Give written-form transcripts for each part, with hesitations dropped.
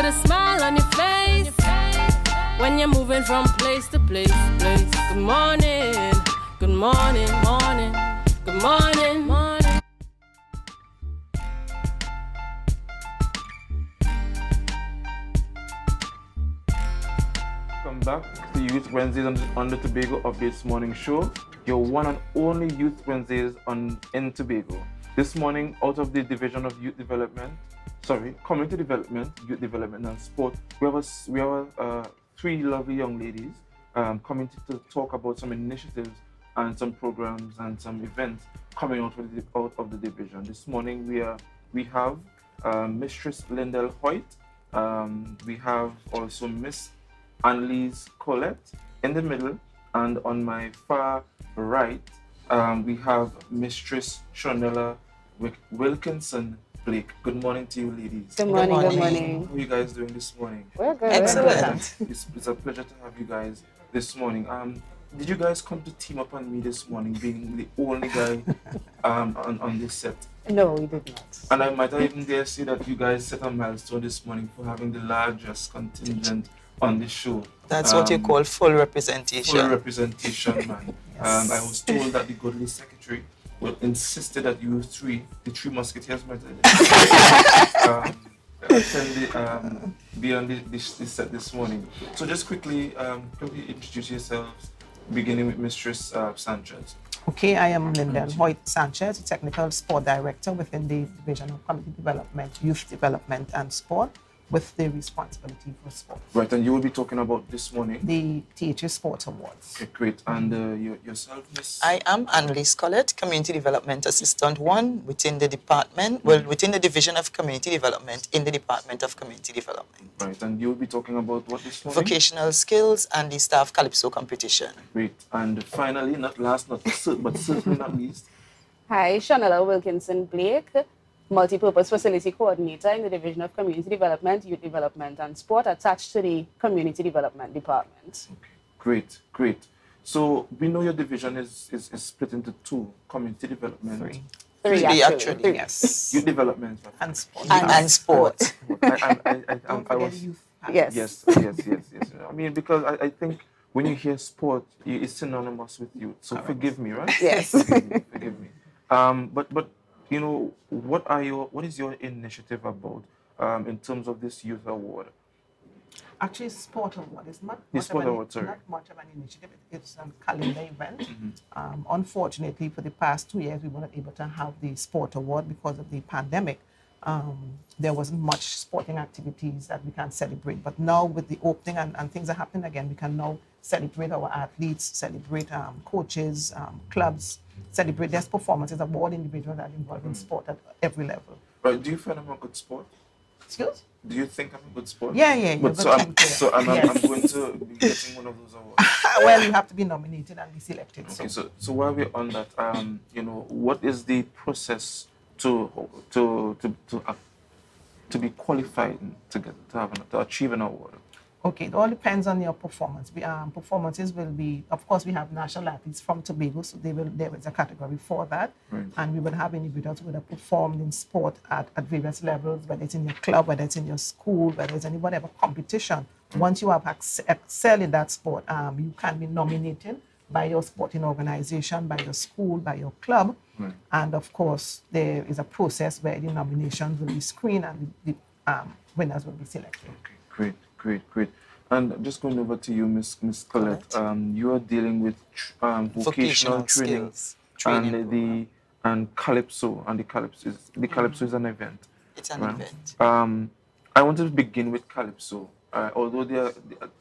Put a smile on your face when you're moving from place to place. Good morning, good morning, morning, good morning, morning. Welcome back to Youth Wednesdays on the Tobago Updates Morning Show, your one and only Youth Wednesdays in Tobago. This morning, out of the Division of Community Development, Youth Development and Sport, we have three lovely young ladies coming to talk about some initiatives and some programs and some events coming out of the division. This morning we have Mistress Lyndell Hoyte. We have also Miss Annleyes Collette in the middle, and on my far right we have Mistress Shunella Wilkinson Blake. Good morning to you, ladies. Good morning. Good morning. How are you guys doing this morning? We're good. Excellent. It's a pleasure to have you guys this morning. Did you guys come to team up on me this morning, being the only guy on this set? No, we did not. And I might even dare say that you guys set a milestone this morning for having the largest contingent on the show. That's what you call full representation. Full representation, man. Yes. I was told that the godly secretary insisted that you three, the three musketeers, might be on this set this morning. So just quickly introduce yourselves, beginning with Mistress Sanchez. Okay, I am Lyndell Hoyte-Sanchez, Technical Sport Director within the Division of Community Development, Youth Development and Sport, with the responsibility for sport. Right, and you will be talking about this morning the THA Sports Awards. Okay, great. And yourself, Miss? I am Annleyes Collette, Community Development Assistant 1 within the department, within the Division of Community Development in the Department of Community Development. Right, and you will be talking about what this morning? Vocational skills and the staff Calypso competition. Great. And finally, not last, but certainly not least. Hi, Shunella Wilkinson Blake, Multi-Purpose Facility Coordinator in the Division of Community Development, Youth Development and Sport, attached to the Community Development Department. Okay, great. So we know your division is split into two: community development. Three, actually. Yes. Youth development. And sport. And sport. I was. Yes. Yes. I mean, because I think when you hear sport, it's synonymous with youth. So forgive me, right? Yes. Forgive me. But you know, what is your initiative about in terms of this youth award? Actually, Sport Award is not The much Sport of an, Award, sorry. not much of an initiative. It's a calendar event. Unfortunately, for the past 2 years, we weren't able to have the Sport Award because of the pandemic. There wasn't much sporting activities that we can celebrate. But now with the opening and things are happening again, we can now celebrate our athletes, celebrate coaches, clubs, celebrate their performances, award individuals that are involved in sport at every level. Right. Do you find I'm a good sport? Excuse? Do you think I'm a good sport? Yeah. But I'm going to be getting one of those awards. Well, you have to be nominated and be selected. Okay, so while we're on that, you know, what is the process to be qualified to achieve an award? Okay, it all depends on your performance. Performances will be, of course, we have national athletes from Tobago, so there is a category for that. Right. And we will have individuals who would have performed in sport at various levels, whether it's in your club, whether it's in your school, whether it's in whatever competition. Once you have excelled in that sport, you can be nominated by your sporting organization, by your school, by your club. Right. And of course, there is a process where the nominations will be screened and the winners will be selected. Okay, great. And just going over to you, Miss Collette, you are dealing with vocational training and Calypso, and the Calypso is an event. It's an event. I want to begin with Calypso. Although they are,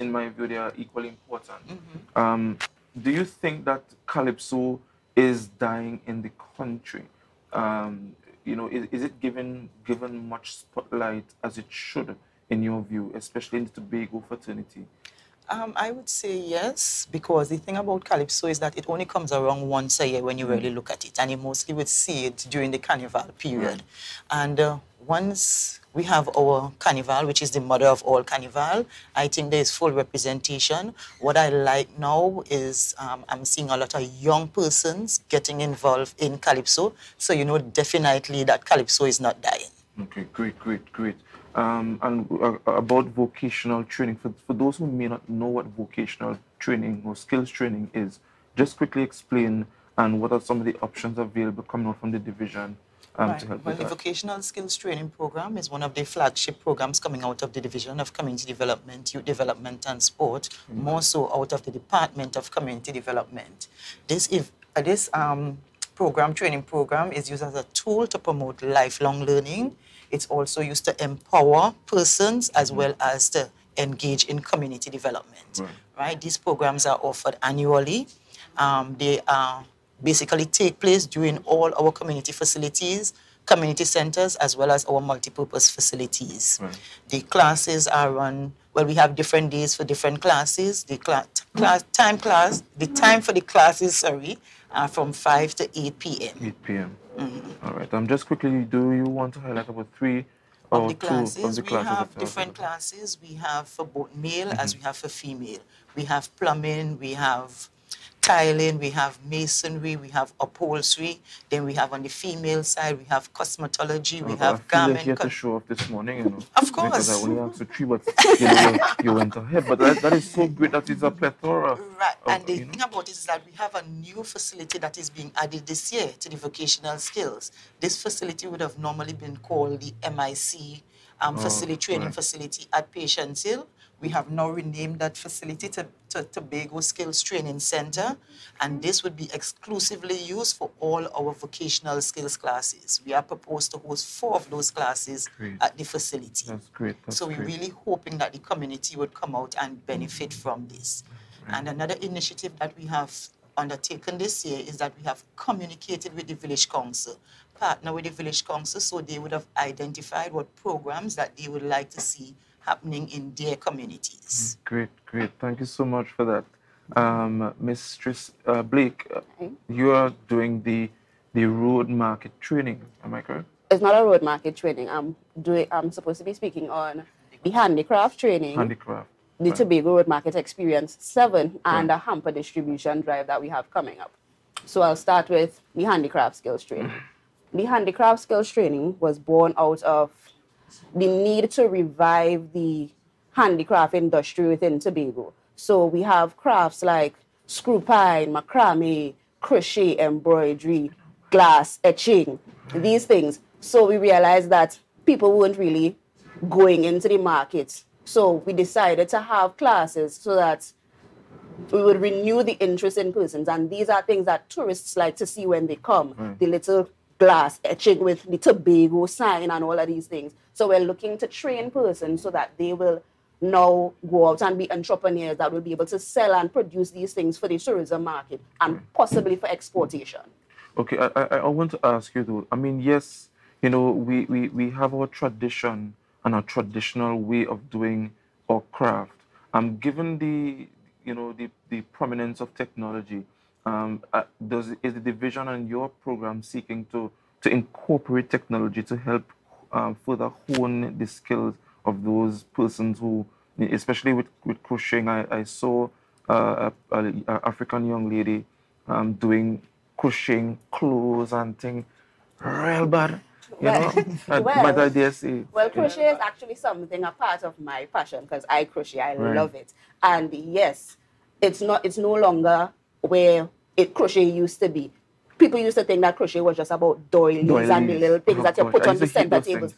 in my view, they are equally important. Do you think that Calypso is dying in the country? You know, is it given much spotlight as it should, in your view, especially in the Tobago fraternity? I would say yes, because the thing about Calypso is that it only comes around once a year when you really look at it, and you mostly would see it during the carnival period. And once we have our carnival, which is the mother of all carnival, I think there is full representation. What I like now is I'm seeing a lot of young persons getting involved in Calypso, so you know definitely that Calypso is not dying. Okay, great. And about vocational training, for those who may not know what vocational training or skills training is, just quickly explain and what are some of the options available coming out from the division Right. to help Well, with the that. Vocational Skills Training Program is one of the flagship programs coming out of the Division of Community Development, Youth Development and Sport, more so out of the Department of Community Development. This training program is used as a tool to promote lifelong learning. It's also used to empower persons as well as to engage in community development. Right? These programs are offered annually. They basically take place during all our community facilities, community centers, as well as our multipurpose facilities. The classes are run, well, we have different days for different classes. The time for the classes, are from 5 to 8 p.m. 8 p.m. All right. Just quickly, do you want to highlight about three or two of the classes? We have different classes. We have for both male as we have for female. We have plumbing, we have tiling, we have masonry, we have upholstery. Then we have on the female side, we have cosmetology, we have garment. Here to show off this morning, you know. Of course. Because I only asked for three, but you went ahead. But that is so great that it's a plethora. Right. And the thing about it is that we have a new facility that is being added this year to the vocational skills. This facility would have normally been called the MIC training facility at Patience Hill. We have now renamed that facility to Tobago Skills Training Center, and this would be exclusively used for all our vocational skills classes. We are proposed to host 4 of those classes at the facility. That's great. So we're really hoping that the community would come out and benefit from this. And another initiative that we have undertaken this year is that we have communicated with the Village Council, partner with the Village Council, so they would have identified what programs that they would like to see happening in their communities. Great. Thank you so much for that. Mistress Blake, you are doing the road market training, am I correct? It's not a road market training. I'm supposed to be speaking on the handicraft training. The Tobago Road Market Experience 7 and a hamper distribution drive that we have coming up. So I'll start with the handicraft skills training. The handicraft skills training was born out of the need to revive the handicraft industry within Tobago. So we have crafts like screw pine, macrame, crochet, embroidery, glass, etching, these things. So we realized that people weren't really going into the market. So we decided to have classes so that we would renew the interest in persons. And these are things that tourists like to see when they come. The little glass etching with the Tobago sign and all of these things. So we're looking to train persons so that they will now go out and be entrepreneurs that will be able to sell and produce these things for the tourism market and possibly for exportation. Okay, I want to ask you though, I mean, yes, you know, we have our tradition and our traditional way of doing our craft. Given the prominence of technology, is the division and your program seeking to incorporate technology to help further hone the skills of those persons who, especially with crocheting? I saw an African young lady doing crocheting clothes and things real bad. You know, well, crochet is actually a part of my passion because I crochet. I love it. And yes, it's no longer where crochet used to be. People used to think that crochet was just about doilies and the little things that you put on the center tables.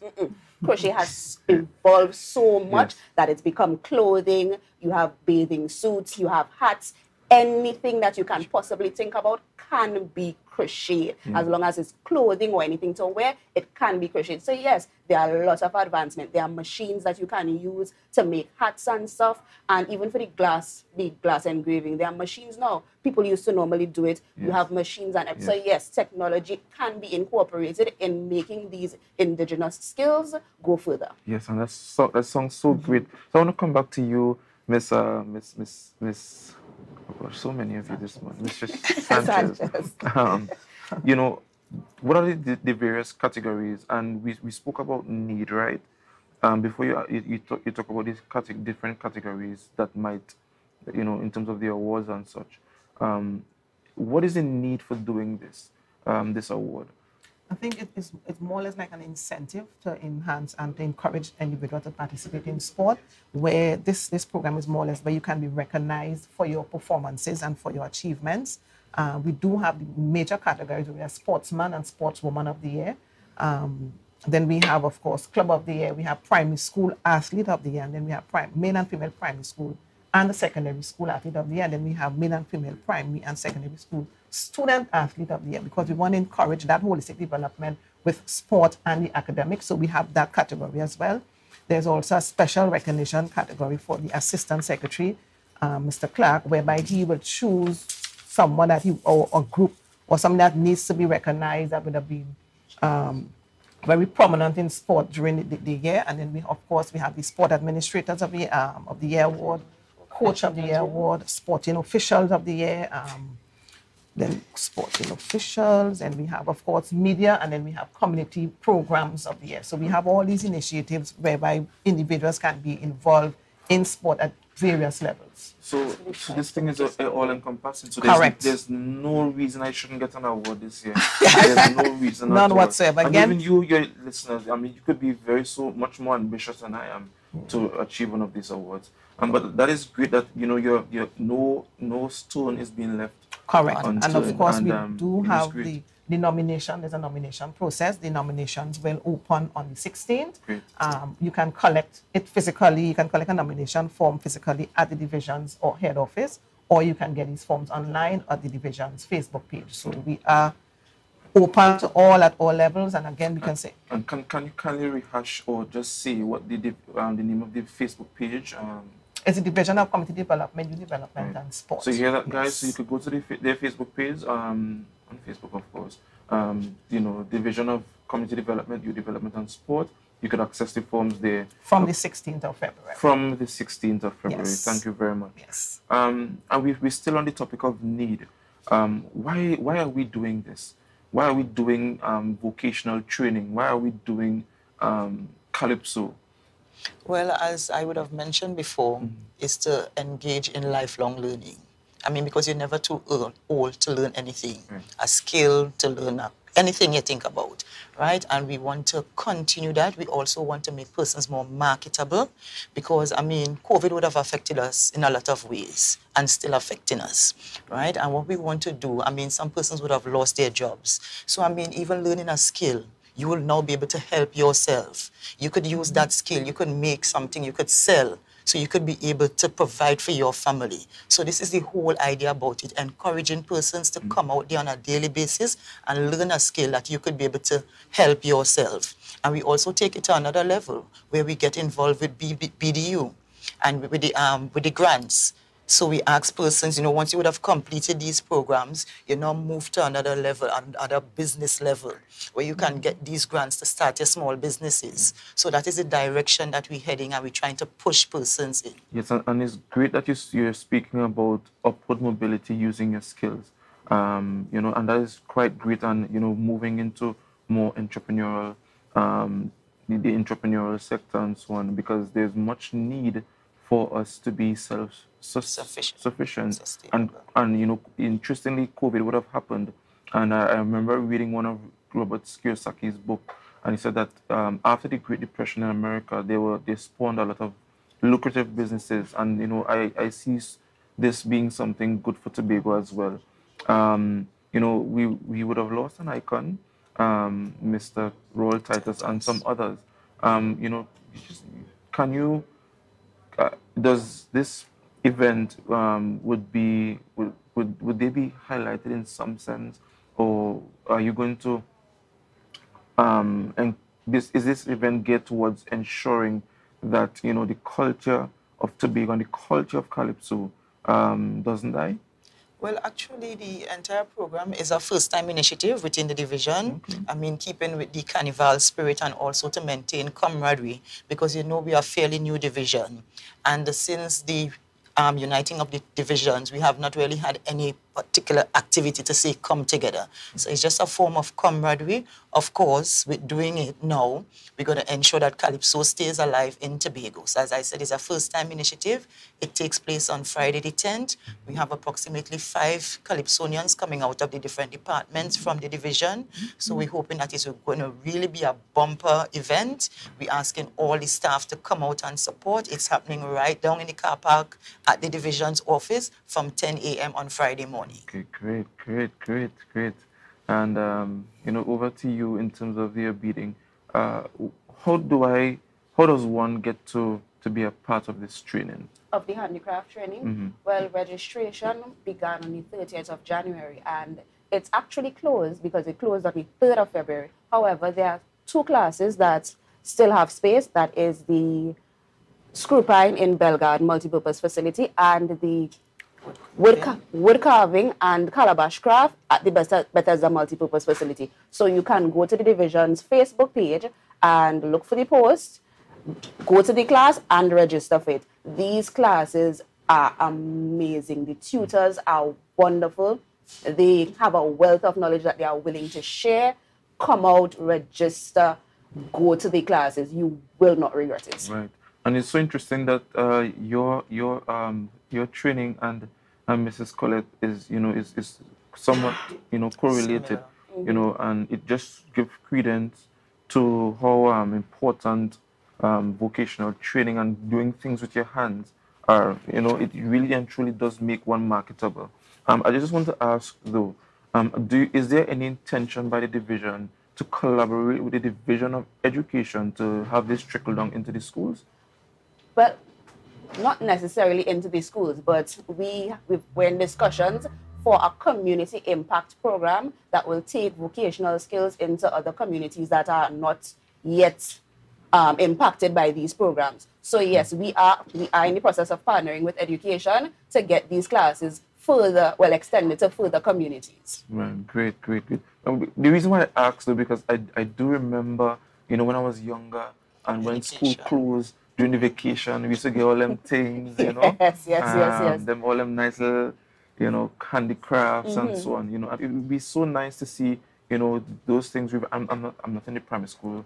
Crochet has evolved so much that it's become clothing. You have bathing suits, you have hats. Anything that you can possibly think about can be crocheted. As long as it's clothing or anything to wear, it can be crocheted. So yes, there are lots of advancement. There are machines that you can use to make hats and stuff. And even for the glass engraving, there are machines now. People used to normally do it. You have machines and so yes, technology can be incorporated in making these indigenous skills go further. Yes, and that sounds so great. So I want to come back to you, Miss oh gosh, so many of you this morning. Mr. Sanchez. You know, what are the various categories? And we spoke about need, right? Before you talk about these different categories that might, you know, in terms of the awards and such. What is the need for doing this award? I think it's more or less like an incentive to enhance and to encourage individuals to participate in sport, where this program is more or less where you can be recognized for your performances and for your achievements. We do have the major categories. We have Sportsman and Sportswoman of the Year. Then we have, of course, Club of the Year. We have Primary School Athlete of the Year. And then we have male and female primary school and the secondary school athlete of the year. And then we have male and female primary and secondary school student athlete of the year, because we want to encourage that holistic development with sport and the academics. So we have that category as well. There's also a special recognition category for the assistant secretary, Mr. Clark, whereby he will choose someone that or a group or something that needs to be recognized that would have been very prominent in sport during the year. And then of course, we have the Sport Administrators of the Year Award, Coach of the Year Award, Sporting Officials of the Year, then Sporting Officials, and we have, of course, Media, and then we have Community Programs of the Year. So we have all these initiatives whereby individuals can be involved in sport at various levels. So this thing is all-encompassing. So Correct. There's no reason I shouldn't get an award this year. There's no reason. None whatsoever. And again, even you, your listeners, I mean, you could be so much more ambitious than I am to achieve one of these awards. But that is great that, you know, your no stone is being left. Correct. And of course, we do have the nomination. There's a nomination process. The nominations will open on the 16th. Great. You can collect it physically. You can collect a nomination form physically at the divisions or head office, or you can get these forms online at the division's Facebook page. So we are open to all at all levels. And again, we can say. And can you kindly rehash or just say what the name of the Facebook page? It's a Division of Community Development, Youth Development, and Sports. So you hear that, guys? Yes. So you could go to their Facebook page, on Facebook, of course. You know, Division of Community Development, Youth Development, and Sport. You could access the forms there. From the 16th of February. From the 16th of February. Yes. Thank you very much. Yes. And we're still on the topic of need. Why are we doing this? Why are we doing vocational training? Why are we doing Calypso? Well, as I would have mentioned before, is to engage in lifelong learning. I mean, because you're never too old to learn anything, a skill to learn anything you think about, right? And we want to continue that. We also want to make persons more marketable, because, I mean, COVID would have affected us in a lot of ways and still affecting us, right? And what we want to do, I mean, some persons would have lost their jobs. So, I mean, even learning a skill, you will now be able to help yourself. You could use that skill, you could make something, you could sell, so you could be able to provide for your family. So this is the whole idea about it, encouraging persons to come out there on a daily basis and learn a skill that you could be able to help yourself. And we also take it to another level, where we get involved with BDU and with the grants. So we ask persons, you know, once you would have completed these programs, you now move to another level, another business level, where you can get these grants to start your small businesses. So that is the direction that we're heading, and we're trying to push persons in. Yes, and it's great that you're speaking about upward mobility using your skills. You know, and that is quite great, and, you know, moving into more entrepreneurial, the entrepreneurial sector and so on, because there's much need for us to be self-sufficient. And you know, interestingly, COVID would have happened. And I remember reading one of Robert Kiyosaki's book, and he said that after the Great Depression in America, they spawned a lot of lucrative businesses. And, you know, I see this being something good for Tobago as well. You know, we would have lost an icon, Mr. Royal Titus, and some others. You know, can you... does this event would they be highlighted in some sense, or are you going to is this event geared towards ensuring that, you know, the culture of Tobago and the culture of Calypso doesn't die? Well, actually, the entire program is a first-time initiative within the division. Okay. I mean, keeping with the carnival spirit and also to maintain camaraderie, because, you know, we are a fairly new division. And since the uniting of the divisions, we have not really had any particular activity to say come together. So it's just a form of camaraderie. Of course, with doing it now, we're going to ensure that Calypso stays alive in Tobago. So as I said, it's a first-time initiative. It takes place on Friday the 10th. We have approximately 5 Calypsonians coming out of the different departments from the division. So we're hoping that it's going to really be a bumper event. We're asking all the staff to come out and support. It's happening right down in the car park at the division's office from 10 a.m. on Friday morning. Okay, great. And, you know, over to you in terms of the bidding. How does one get to be a part of this training? Of the handicraft training? Well, registration began on the 30th of January, and it's actually closed because it closed on the 3rd of February. However, there are 2 classes that still have space. That is the screw pine in Bellegarde multipurpose facility and the wood carving and calabash craft at the Bethesda multipurpose facility. So you can go to the division's Facebook page and look for the post, go to the class and register for it. These classes are amazing. The tutors are wonderful. They have a wealth of knowledge that they are willing to share. Come out, register, go to the classes. You will not regret it. Right. And it's so interesting that your training and Mrs. Collette is somewhat correlated, and it just gives credence to how important vocational training and doing things with your hands are. It really and truly does make one marketable. I just want to ask though, is there any intention by the division to collaborate with the Division of Education to have this trickle down into the schools? Well, not necessarily into the schools, but we're in discussions for a community impact program that will take vocational skills into other communities that are not yet impacted by these programs. So yes, we are in the process of partnering with education to get these classes extended to further communities. Right, great. The reason why I asked though, because I do remember, when I was younger and when school closed, during the vacation, we used to get all them things, Yes. Them all them nice little, handicrafts and so on. It would be so nice to see, those things. I'm not in the primary school,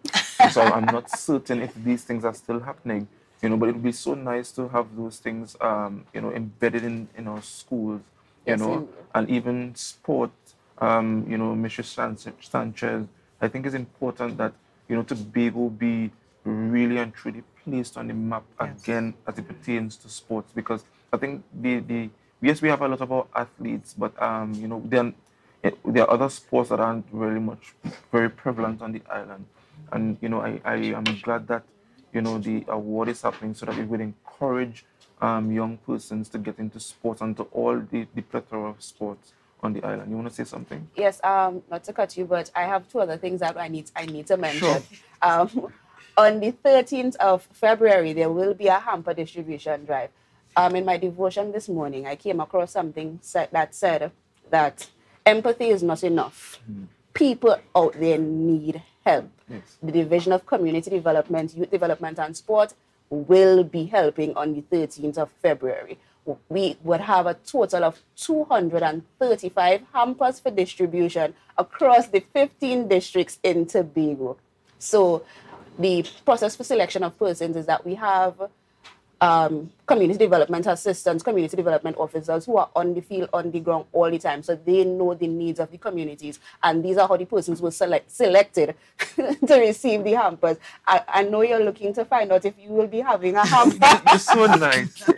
so I'm not certain if these things are still happening. But it would be so nice to have those things, embedded in our schools, and even sport. Mrs. Sanchez, I think it's important that Tobago be really and truly placed on the map again as it pertains to sports, because I think yes, we have a lot of our athletes, but there are other sports that aren't very prevalent on the island, and I am glad that the award is happening so that it will encourage young persons to get into sports and to all the plethora of sports on the island. You want to say something? Yes, not to cut you, but I have 2 other things that I need to mention. Sure. On the 13th of February, there will be a hamper distribution drive. In my devotion this morning, I came across something that said that empathy is not enough. People out there need help. Yes. The Division of Community Development, Youth Development and Sport will be helping on the 13th of February. We would have a total of 235 hampers for distribution across the 15 districts in Tobago. So the process for selection of persons is that we have community development assistants, community development officers who are on the field, on the ground all the time. So they know the needs of the communities. And these are how the persons were selected to receive the hampers. I know you're looking to find out if you will be having a hamper. You're so nice.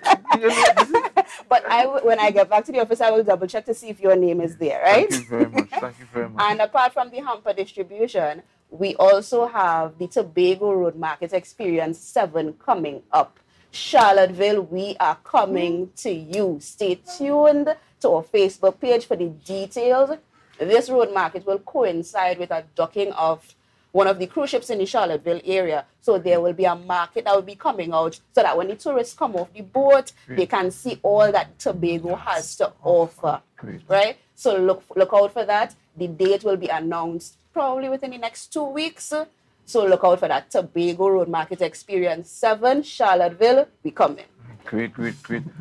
But when I get back to the office, I will double check to see if your name is there, right? Thank you very much. And apart from the hamper distribution, we also have the Tobago Road Market Experience 7 coming up. Charlottesville, we are coming to you. Stay tuned to our Facebook page for the details. This road market will coincide with a docking of one of the cruise ships in the Charlottesville area. So there will be a market that will be coming out so that when the tourists come off the boat, they can see all that Tobago has to offer. Right? So look out for that. The date will be announced probably within the next 2 weeks. So look out for that. Tobago Road Market Experience 7, Charlottesville, we coming. Great.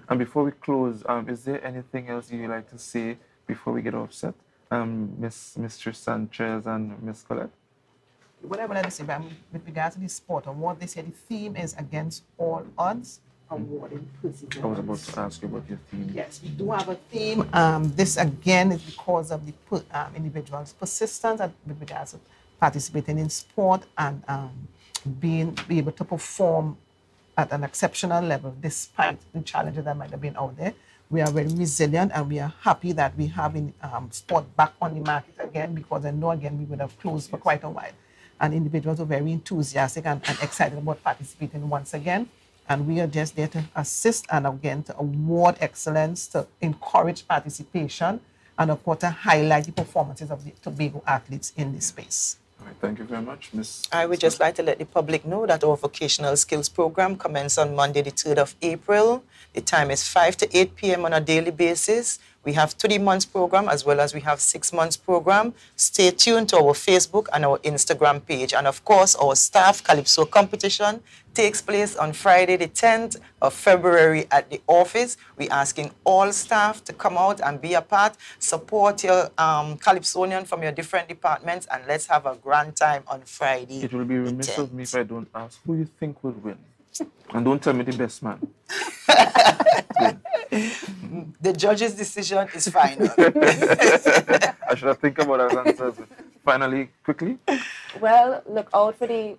And before we close, is there anything else you'd like to say before we get offset? Mr. Sanchez and Miss Collette? What I wanted to say with regards to the sport award, they say the theme is against all odds, awarding perseverance. I was about to ask you about your theme. Yes, we do have a theme. This again is because of the individual's persistence with regards to participating in sport and be able to perform at an exceptional level despite the challenges that might have been out there. We are very resilient and we are happy that we have sport back on the market again, because I know again we would have closed for quite a while. And individuals are very enthusiastic and excited about participating once again. And we are just there to assist and again to award excellence, to encourage participation, and of course to highlight the performances of the Tobago athletes in this space. All right, thank you very much, Ms. I would just like to let the public know that our vocational skills program commences on Monday, the 3rd of April. The time is 5 to 8 p.m. on a daily basis. We have 3 months program as well as we have 6 months program. Stay tuned to our Facebook and our Instagram page. And of course, our staff Calypso competition takes place on Friday, the 10th of February at the office. We're asking all staff to come out and be a part, support your Calypsonian from your different departments, and let's have a grand time on Friday. It will be remiss of me if I don't ask who you think will win. And don't tell me the best man. The judge's decision is final. I should have think about that answers. Finally, quickly. Well, look out for the,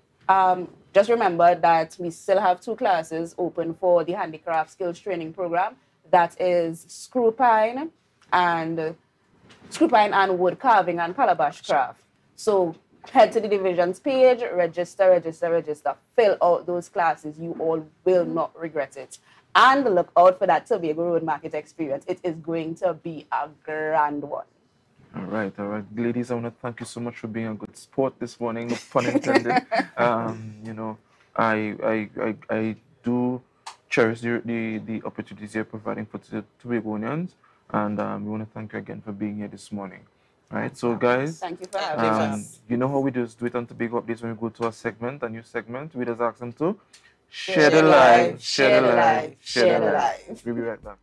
just remember that we still have 2 classes open for the handicraft skills training program. That is screw pine and wood carving and calabash craft. So head to the divisions page, register, fill out those classes. You all will not regret it. And look out for that Tobago Road Market experience. It is going to be a grand one. All right. Ladies, I want to thank you so much for being a good sport this morning, no pun intended. You know, I do cherish the opportunities you're providing for the Tobagonians, and we want to thank you again for being here this morning. All right, so guys, thank you for having us. You know how we just do it on Tobago Updates when we go to a new segment. We just ask them to share the life, share the life, share the life. We'll be right back.